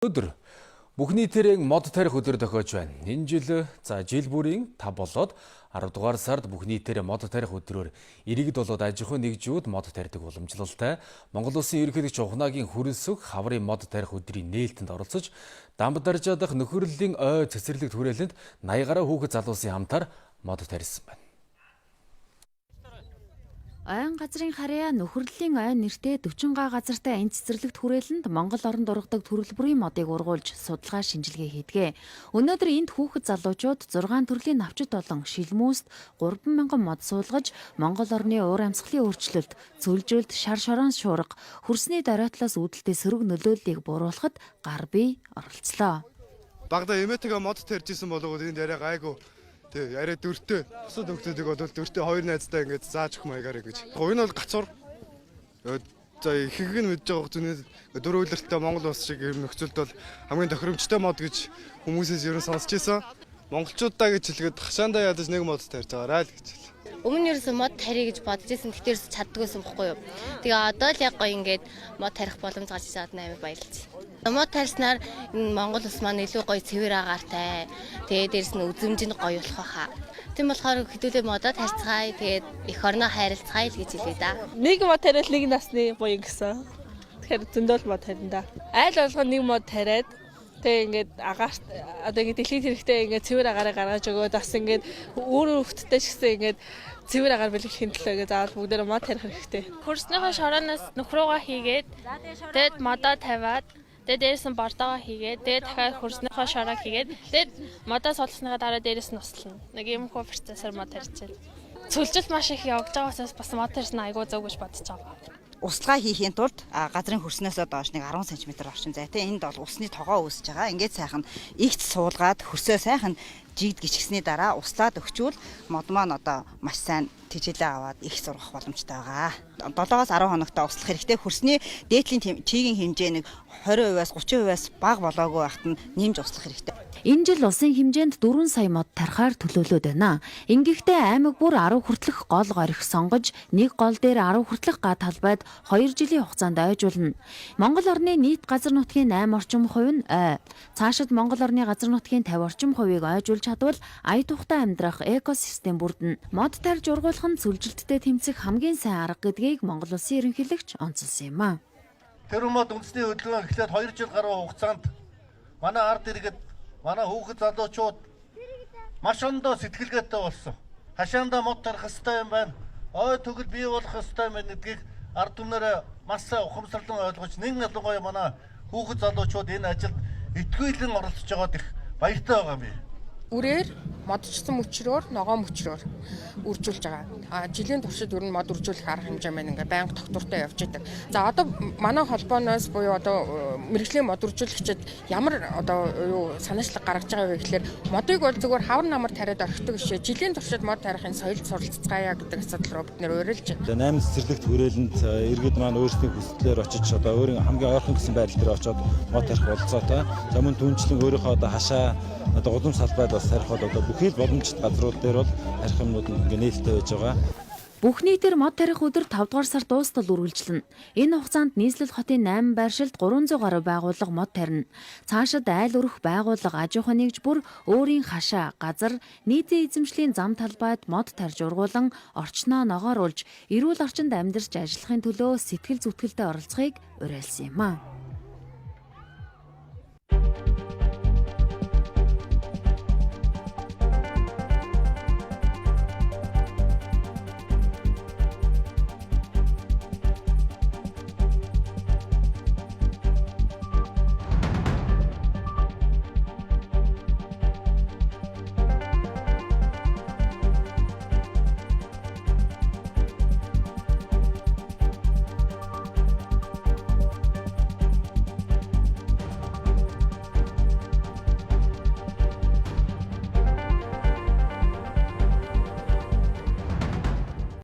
Өдөр бүхний тэрэг мод тарих өдөр тохиож байна. Энэ жил жил бүрийн 5 болоод 10 дугаар сард бүхний тэрэг мод тарих өдрөөр иргэд болоод аж ахуйн нэгжүүд мод тарьдаг уламжлалтай Монгол Улсын ерөнхийлөгч Ухнагийн хүрэлцэх хаврын мод тарих өдрийн нээлтэнд оролцож Дамбдаржаа дахь нөхөрлөлийн ой цэцэрлэг түрээлэнд 80 гаруй хүүхэд залуусын хамтаар мод тарьсан байна. Ойн газрын харьяа нөхөрлөлийн ой нэртэй 40 га газартай энэ цэцэрлэгт хүрээлэнд Монгол оронд ургадаг төрөл бүрийн модыг ургуулж судалгаа шинжилгээ хийдгээ. Өнөөдөр энд хүүхэд залуучууд 6 төрлийн навчит болон шилмүүст 3,000 мод суулгаж Монгол орны уур амьсгалын өөрчлөлт, цөлжилт, шар шороон шуурга, хөрсний доройтлоос үүдэлтэй сөрөг нөлөөллийг бууруулахад гар бие оролцлоо. Багада эмээтэйгээ мод тарьжсэн болоод энд яриа гайгүй. Тэг яриа дөртөө. Бусад хүмүүсийг бол дөртөө хоёр найзтай ингэж зааж өгөх маягаар ингэж. Энэ бол гацуур. За ихэнх нь мэдж байгаа зүнээ дөрөвлөртөө Монгол улс шиг юм нөхцөлд бол хамгийн тохиромжтой мод гэж хүмүүсээс ер нь сонсч ийсэн. Монголчуудаа гэж хэлгээд хашаандаа ядаж нэг мод тарьж байгаарай л гэж хэл. Өмнө ерөөсөө мод тарья гэж бодож исэн гэхдээ чаддгүйсэн бохгүй юу. Тэгээ одоо л яг гоё ингээд мод тарих боломж гарч ирээд амар баярлж. Мод тарьснаар Монгол улс маань илүү гоё цэвэр агаартай. Тэгээ дээрэс нь үзэмжинд гоё болох хаа. Тийм болохоор хэдүүлээ модоо тарьцгаая. Тэгээд эх орноо хайрлцгаая л гэж хэлээ да. Нэг мод тариал нэг насны буян гэсэн. Тэгэхээр зөндөл мод тарина да. Айл болгоо нэг мод тариад тэгээ ингээд агаарт одоо ингээд дэлхийд хэрэгтэй ингээд цэвэр агаараа гаргаж өгөөд бас ингээд өөр хөвгттэй ч гэсэн ингээд цэвэр агаар бэлгэхийн төлөө ингээд заавал бүгдээрээ мод тарих хэрэгтэй. Хөрснийхөө шороноос нөхрөөгөө хийгээд тэгээд модоо тавиад тэгээд дээрээс нь бордоогоо хийгээд тэгээд дахиад хөрснийхөө шороог хийгээд тэгээд модоо сулсныхаа дараа дээрээс нь услана. Нэг юм хөө процессор мод тарьчихвал. Цөлжилт маш их явж байгаагаас бас мод тарьсан айгуу зөв гэж бодож байгаа. Услага хийхийн тулд газрын хөрснөөсөө доош нэг 10 см орчим зай. Энд бол усны тогоо үүсэж байгаа. Ингээд сайхан игт суулгаад хөрсөө сайхан жигд гიშгсний дараа услаад өгчүүл мод маань одоо маш сайн тижээлээ аваад их сургах боломжтой байгаа. 7-10 хоногтой услах хэрэгтэй. Хөрсний дээдлийн чигийн хэмжээ нэг 20%-аас 30%-аас бага болоогүй байхад нь нэмж услах хэрэгтэй. Энэ жил улсын хэмжээнд 4 сая мод тарихаар төлөвлөд байна. Ингэхдээ аймаг бүр 10 хүртэлх гол горих сонгож, нэг гол дээр 10 хүртэлх га талбайд 2 жилийн хугацаанд ойжуулна. Монгол орны нийт газар нутгийн 8 орчим хувь нь ой. Цаашид Монгол орны газар нутгийн 50 орчим хувийг ойжуулж чадвал ая тухтай амьдрах экосистем бүрдэнэ. Мод тарьж ургуулах нь цөлжилттэй тэмцэх хамгийн сайн арга гэдгийг Монгол Улсын ерөнхийлөгч онцолсон юм а. Тэр мод үндэсний хөдөлгөөн эхлээд 2 жил гаруй хугацаанд манай ард иргэд манай хүүхэд залуучууд маш ондоо сэтгэлгээтэй болсон. Хашаандаа мод тарих хэрэгтэй юм байна. Ой төгөл бий болох хэрэгтэй юм гэдгийг ард түмнэрээ маш сайн ухамсарлан ойлгож нэг ялангуяа манай хүүхэд залуучууд энэ ажилд итгүүлэн оролцож байгаад их баяртай байгаа юм. Үрээр модчсон мөчрөөр ногоо мөчрөөр үржүүлж байгаа. Жилийн туршид өрн мод үржүүлэх арга хэмжээ маань ингээ байнга тогтвортой явж идэг. За одоо манай холбооноос буюу одоо мэрэгжлийн мод үржүүлэгчид ямар одоо юу санаачлаг гаргаж байгаа вэ гэхээр модыг бол зүгээр хавар намар тариад орхидог жишээ жилийн туршид мод тарихын соёлд суралцгаая гэдэг асуудал руу бид нэр уриалж байна. 8 цэцэрлэгт хүрээлэнд иргэд маань өөрсдийн хүслээр очиж одоо өөрийн хамгийн ойрхон гэсэн байр дээр очиод мод тарих болцоотой. За мөн түнчлэн өөрийнхөө одоо хашаа одоо гудамж салбайд бас тарихад одоо бүхий л боломжит газрууд дээр бол тарих юмнууд ингээ нээлттэй байж байгаа. Бүхний тэр мод тарих өдөр 5 дугаар сар дуустал үргэлжлэнэ. Энэ хугацаанд нийслэл хотын 8 байршилд 300 гаруй байгууллага мод тарина. Цаашид айл өрөх байгууллага аж ахуйн нэгж бүр өөрийн хашаа, газар, нийтийн эзэмшлийн зам талбайд мод тарьж ургуулan орчноо ногооруулж, эрүүл орчинд амьдарч ажиллахын төлөө сэтгэл зүтгэлтэй оролцохыг уриалсан юм а.